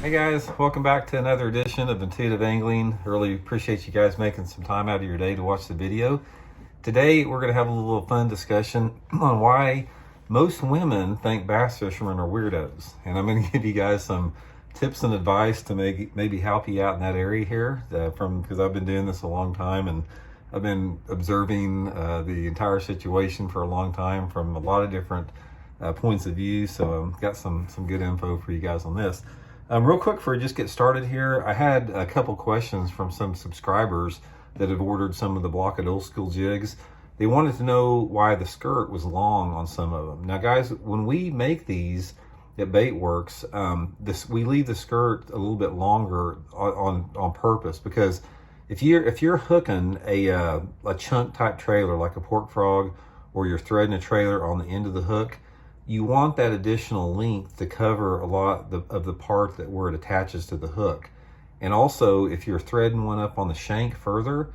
Hey guys, welcome back to another edition of Intuitive Angling. Really appreciate you guys making some time out of your day to watch the video. Today we're going to have a little fun discussion on why most women think bass fishermen are weirdos. And I'm going to give you guys some tips and advice to maybe help you out in that area here because I've been doing this a long time and I've been observing the entire situation for a long time from a lot of different points of view. So I've got some good info for you guys on this. Real quick before we just get started here, I had a couple questions from some subscribers that have ordered some of the Blocked Old School jigs. They wanted to know why the skirt was long on some of them. Now guys, when we make these at Baitworks, we leave the skirt a little bit longer on purpose, because if you're hooking a chunk type trailer like a pork frog, or you're threading a trailer on the end of the hook, you want that additional length to cover a lot of the part where it attaches to the hook. And also, if you're threading one up on the shank further,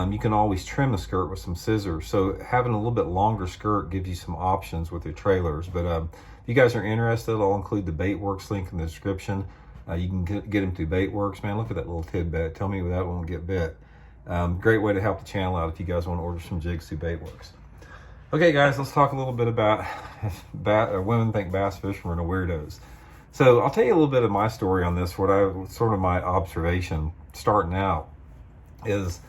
you can always trim the skirt with some scissors. So having a little bit longer skirt gives you some options with your trailers. But if you guys are interested, I'll include the Baitworks link in the description. You can get them through Baitworks. Man, look at that little tidbit. Tell me that won't get bit. Great way to help the channel out if you guys want to order some jigs through Baitworks. Okay guys, let's talk a little bit about women think bass fishermen are weirdos. So I'll tell you a little bit of my story on this. Sort of my observation starting out is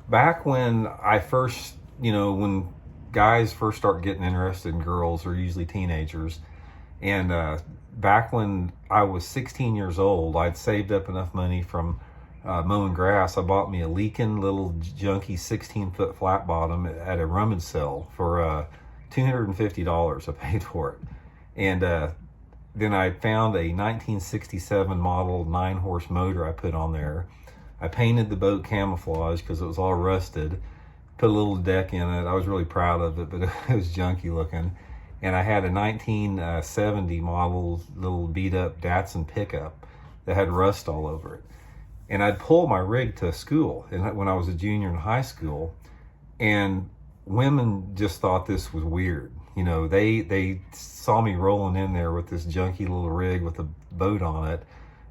back when I first, when guys first start getting interested in girls, they're usually teenagers. And back when I was 16 years old, I'd saved up enough money from mowing grass. I bought me a leaking little junky 16-foot flat bottom at a rummage sale for $250. I paid for it. And then I found a 1967 model 9-horse motor I put on there. I painted the boat camouflage because it was all rusted. Put a little deck in it. I was really proud of it, but it was junky looking. And I had a 1970 model little beat up Datsun pickup that had rust all over it. And I'd pull my rig to school when I was a junior in high school, and women just thought this was weird. They saw me rolling in there with this junky little rig with a boat on it,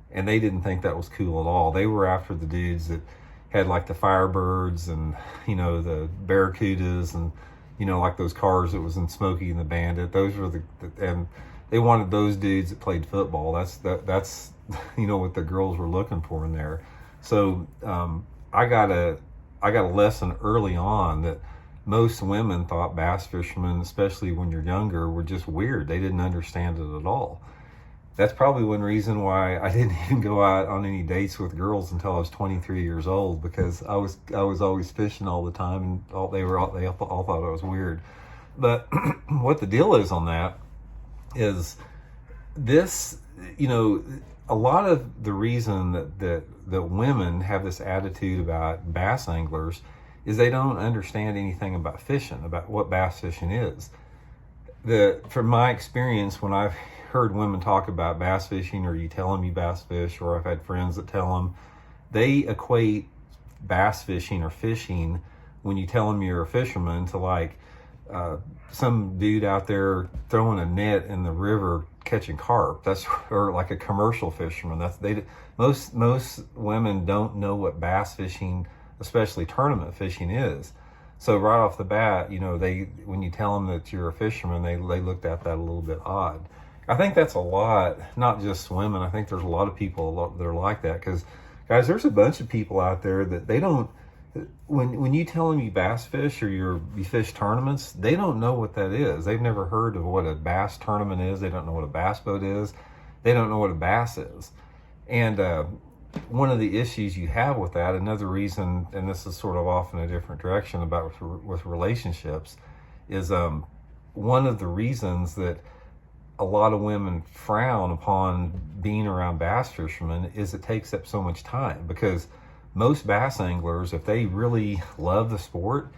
and they didn't think that was cool at all. They were after the dudes that had like the Firebirds and, the Barracudas and, like those cars that was in Smokey and the Bandit. Those were and they wanted those dudes that played football. That's what the girls were looking for in there. So I got a lesson early on that most women thought bass fishermen, especially when you're younger, were just weird. They didn't understand it at all. That's probably one reason why I didn't even go out on any dates with girls until I was 23 years old, because I was always fishing all the time, and they all thought I was weird. But what the deal is on that is this, a lot of the reason that women have this attitude about bass anglers is they don't understand anything about fishing, about what bass fishing is. From my experience, when I've heard women talk about bass fishing, or you tell them you bass fish, or I've had friends that tell them, they equate bass fishing or fishing, when you tell them you're a fisherman, to like some dude out there throwing a net in the river catching carp. Or like a commercial fisherman. Most women don't know what bass fishing, especially tournament fishing, is. So right off the bat, when you tell them that you're a fisherman, they looked at that a little bit odd. I think that's a lot, not just women. I think there's a lot of people that are like that, because guys, there's a bunch of people out there that they don't. When you tell them you bass fish or you fish tournaments, they don't know what that is. They've never heard of what a bass tournament is. They don't know what a bass boat is. They don't know what a bass is. And one of the issues you have with that, another reason, and this is sort of off in a different direction about with relationships, is one of the reasons that a lot of women frown upon being around bass fishermen is it takes up so much time. Because most bass anglers, if they really love the sport,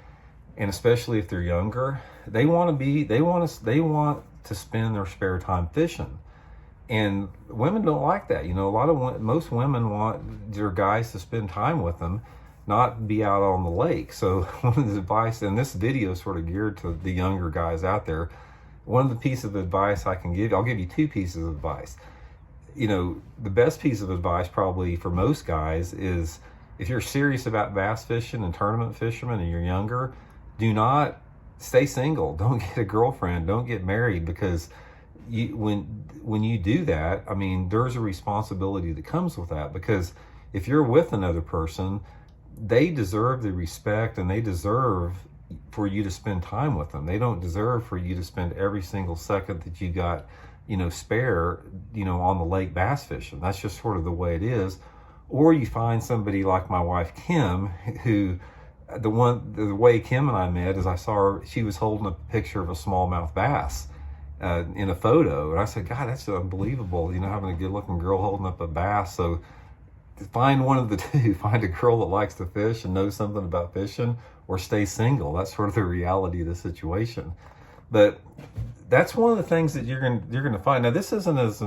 and especially if they're younger, they want to spend their spare time fishing. And women don't like that. Most women want their guys to spend time with them, not be out on the lake. So one of the advice, and this video is sort of geared to the younger guys out there. One of the pieces of advice I can give, I'll give you two pieces of advice. the best piece of advice probably for most guys is, if you're serious about bass fishing and tournament fishermen and you're younger, do not stay single. Don't get a girlfriend. Don't get married, because when you do that, I mean, there's a responsibility that comes with that, because if you're with another person, they deserve the respect and they deserve for you to spend time with them. They don't deserve for you to spend every single second that you got, spare, on the lake bass fishing. That's just sort of the way it is. Or you find somebody like my wife, Kim, who, the way Kim and I met is I saw her, she was holding a picture of a smallmouth bass in a photo. And I said, God, that's unbelievable, having a good looking girl holding up a bass. So find one of the two. Find a girl that likes to fish and knows something about fishing, or stay single. That's sort of the reality of the situation. But that's one of the things that you're going to find. Now, this isn't as,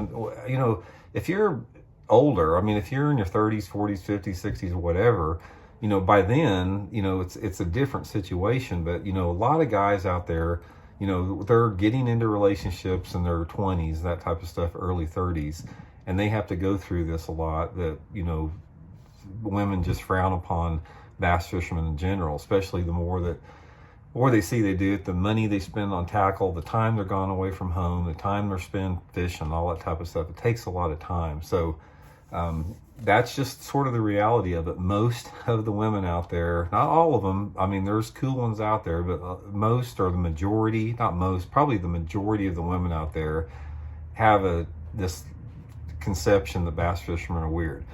if you're older, I mean, if you're in your 30s, 40s, 50s, 60s, or whatever, by then, it's a different situation. But, a lot of guys out there, they're getting into relationships in their 20s, that type of stuff, early 30s. And they have to go through this a lot, that, women just frown upon bass fishermen in general, especially the more they see they do it, the money they spend on tackle, the time they're gone away from home, the time they're spent fishing, all that type of stuff. It takes a lot of time. So that's just sort of the reality of it. Most of the women out there, not all of them, I mean, there's cool ones out there, but most, or the majority, not most, probably the majority of the women out there have this conception that bass fishermen are weird.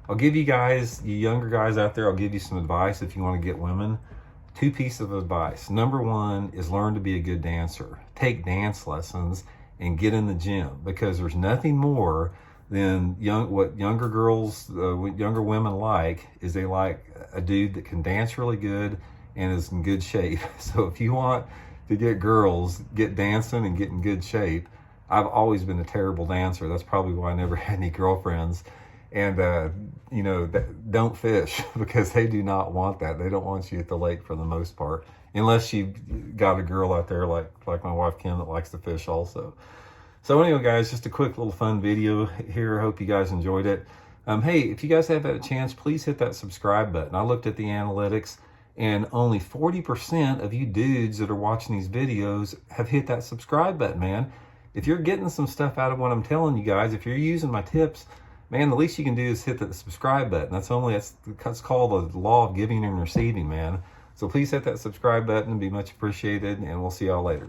I'll give you guys, you younger guys out there, I'll give you some advice if you want to get women. 2 pieces of advice. Number 1 is learn to be a good dancer. Take dance lessons and get in the gym, because there's nothing more than what younger girls, younger women like, is they like a dude that can dance really good and is in good shape. So if you want to get girls, get dancing and get in good shape. I've always been a terrible dancer. That's probably why I never had any girlfriends. And, don't fish, because they do not want that. They don't want you at the lake for the most part, unless you got a girl out there like my wife, Kim, that likes to fish also. So anyway, guys, just a quick little fun video here. I hope you guys enjoyed it. Hey, if you guys have that chance, please hit that subscribe button. I looked at the analytics, and only 40% of you dudes that are watching these videos have hit that subscribe button, man. If you're getting some stuff out of what I'm telling you guys, if you're using my tips, man, the least you can do is hit the subscribe button. That's called the law of giving and receiving, man. So please hit that subscribe button. It'd be much appreciated, and we'll see y'all later.